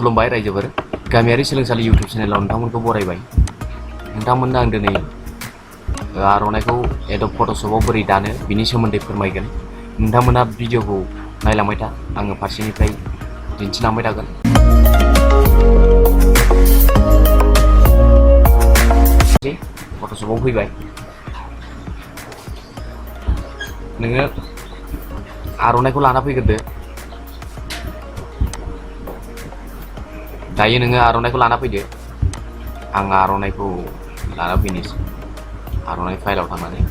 खुलुमबाय रायजोफोर गामियारि सोलोंसालि YouTube चेनेलाव नोंथांमोनखौ बरायबाय। नोंथांमोननो आं दिनै आर'नाइखौ एडब फट'शपआव बोरै दानो बिनि सोमोन्दै फोरमायगोन। नोंथांमोना भिडिअखौ नायलांबाय था, आङो फारसेनिफ्राय दिन्थिलांबाय थागोन। फट'शपआव फैबाय, नोङो आर'नाइखौ लाना फैग्रोदो। दायो नोङो आर'नाइखौ लाना फैदो। आं आर'नाइखौ लाना फैनोसै। आर'नाइ फाइलाव थांनानै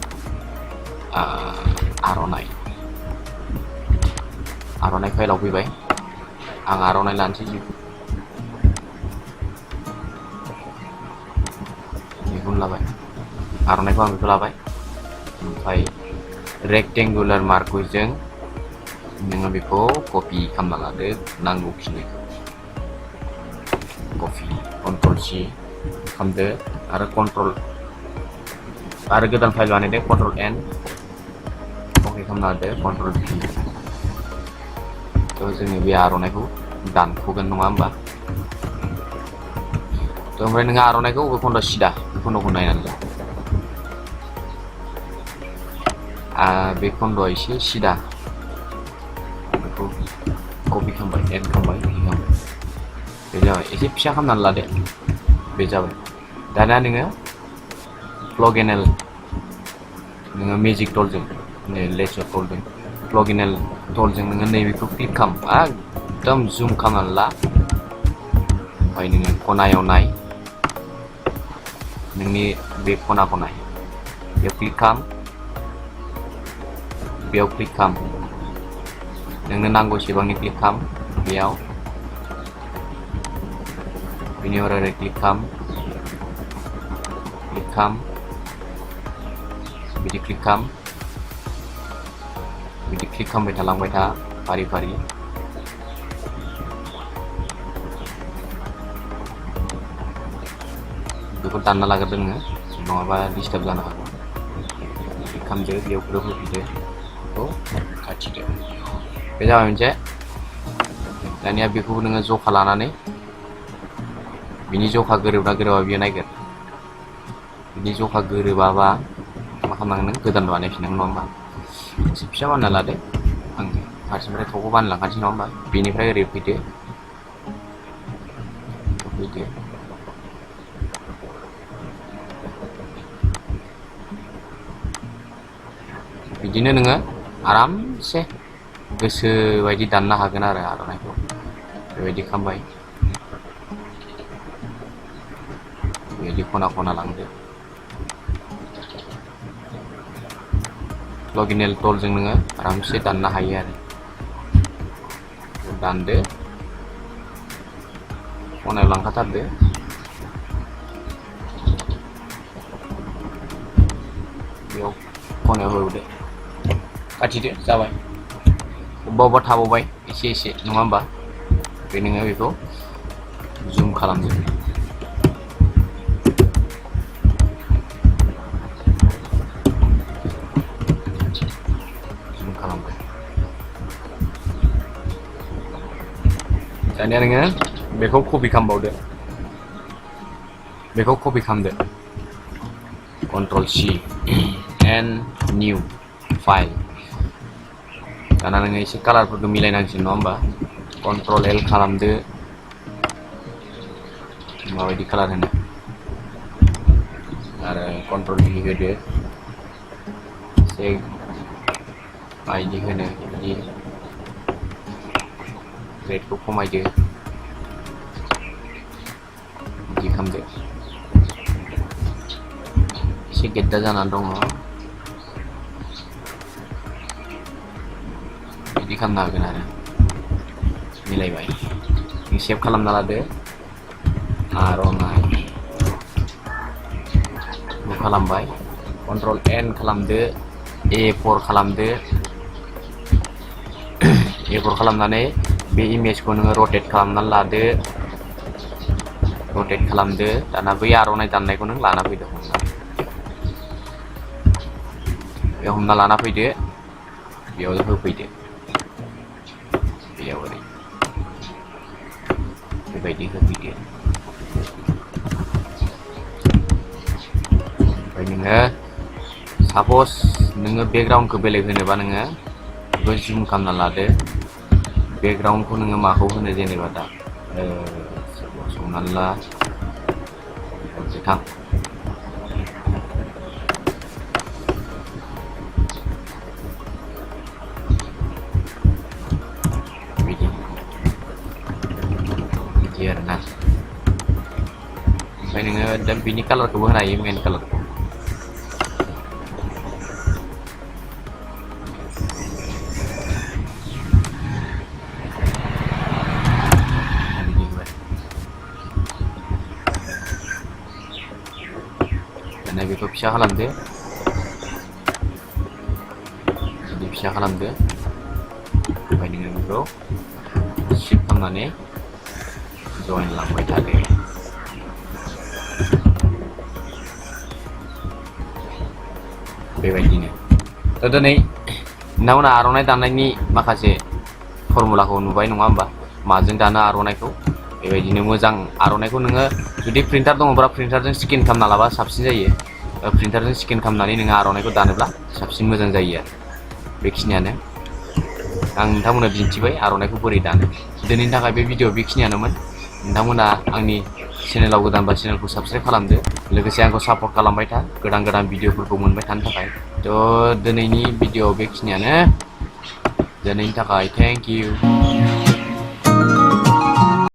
आर'नाइ फाइलाव फैबाय। आं आर'नाइ लानोसै, बेखौनो लाबाय। आर'नाइखौ आं बेखौ लाबाय। ओमफ्राय रेक्टेंगुलार मार्कजों नोङो बेखौ कपि खालामना लादो, नांगौखिनिखौ। कपि कन्ट्रल C खालामदो आरो गोदान फाइल बानायदो, कन्ट्रल N कपि खालामना होदो, कन्ट्रल V। थ' जोङो बे आर'नाइखौ दानख'गोन, नङा होमबा? थ' ओमफ्राय नोङो आर'नाइखौ बबे खन्द सिदा, बे खन्द'खौ नायनानै ला। बे खन्द'आ एसे सिदा, बेखौ कपि खालामबाय, एड खालामबाय, बे जाबाय। एसे फिसा खालामनानै लादो, बे जाबाय। दाना नोङो प्लगेनेल, नोङो मेजिक टलजों, लेसर टलजों, प्लगेनेल टलजों नोङो नैबेखौ क्लिक खालाम, एकदम जुम खालामनानै ला। ओमफ्राय नोङो खनायाव नाय, नोंनि बे खनाखौ नाय, बेयाव क्लिक खालाम, बेयाव क्लिक खालाम, नोंनो नांगौसेबांनि क्लिक खालाम बेयाव, बिनि उनाव ओरै क्लिक खालाम, बिदि क्लिक खालाम, बिदि क्लिक खालामबाय थालांबाय था, फारि फारि। बेखौ दानना लाग्रोदो नोङो, नङाबा डिस्टार्ब जानो हागौ। क्लिक खालामदो, बेयाव ग्रोब होफैदो, बेखौ खाथिदो। बे जाबाय मोनसे। दानिया बेखौबो नोङो जखा लानानै, बिनि जखा गोरोबना गोरोबा बियो नायगोन। बिनि जखा गोरोबाबा मा खालामनांगोन, नों गोदान बानायफिननांगोन, नङा होमबा? एसे फिसा बानायना लादो। आं फारसेनिफ्राय थ'खौ बानायलांखानोसै, नङा होमबा? बेनिफ्राय ओरै फैदो, बिदिनो नोङो आरामसे गोसो बायदि दाननो हागोन आरो आर'नाइखौ। बेबायदि खालामबाय, बेबायदि खना खना लांदो। प्लगेनेल टलजों नोङो आरामसे दाननो हायो आरो। दानदो, खनायाव लांखाथारदो, बेयाव खनायाव होदो, खाथिदो, जाबाय। अबेबा अबेबा थाबावबाय एसे एसे, नङा होमबा? बे नोङो बेखौ जुम खालामदो। जुम खालामबाय। दानिया नोङो बेखौ कपि खालामबावदो, बेखौ कपि खालामदो, control C and new file. दाना नोङो एसे कालारफोरखौ मिलायनांसिगोन, नङा होमबा? कन्ट्रल L खालामदो, माबायदि कालार होनो, आरो कन्ट्रल V होदो, एसे माबायदि होनो, बिदि रेडखौ खमायदो, बिदि खालामदो। एसे गेद्दा जानानै दङ, बिदि खालामनो हागोन आरो। मिलायबाय, सेभ खालामना लादो। आर'नाइ खालामबाय, कन्ट्रल N खालामदो, A4 खालामदो। A4 खालामनानै बे इमेजखौ नोङो रटेट खालामनानै लादो, रटेट खालामदो। दाना बै आर'नाइ दाननायखौ नों लाना फैदो, बेयाव हमना लाना फैदो, बेयाव होफैदो, बेयाव ओरै बेबायदि होफैदो। ओमफ्राय नोङो सापस नोङो बेकग्राउन्डखौ बेलेग होनोबा नोङो बेखौ जुम खालामना लादो। बेकग्राउन्डखौ नोङो माखौ होनो जेनेबा दा हमनानै ला गोथां। बिदि आरोना। ओमफ्राय नोङो दा बिनि कालारखौबो होनो हायो, मेन कालारखौ। दाना बेखौ फिसा खालामदो, बिदि फिसा खालामदो। ओमफ्राय नोङो बेखौ शिफ्ट खालामनानै जइन लांबाय थादो। बेबायदिनो दिनै नोंथांमोना आर'नाइ दानायनि माखासे फर्मुलाखौ नुबाय नङा होमबा? माजों दानो आर'नाइखौ। बेबायदिनो मोजां आर'नाइखौ नोङो जुदि प्रिन्टार दङब्ला प्रिन्टारजों स्केन खालामना लाबा साबसिन जायो। प्रिन्टारजों स्केन खालामनानै नोङो आर'नाइखौ दानोब्ला साबसिन मोजां जायो आरो। बेखिनियानो आं नोंथांमोननो दिन्थिबाय आर'नाइखौ बोरै दानो। दिनैनि थाखाय बे भिडिअ बेखिनियानोमोन। नोंथांमोना आंनि चेनेलाव गोदानबा चेनेलखौ साबस्क्राइब खालामदो। लोगोसे आंखौ सापर्ट खालामबाय था गोदान गोदान भिडिअफोरखौ मोनबाय थानो थाखाय। थ' दिनैनि भिडिअ बेखिनियानो। दिनैनि थाखाय थेंक इउ।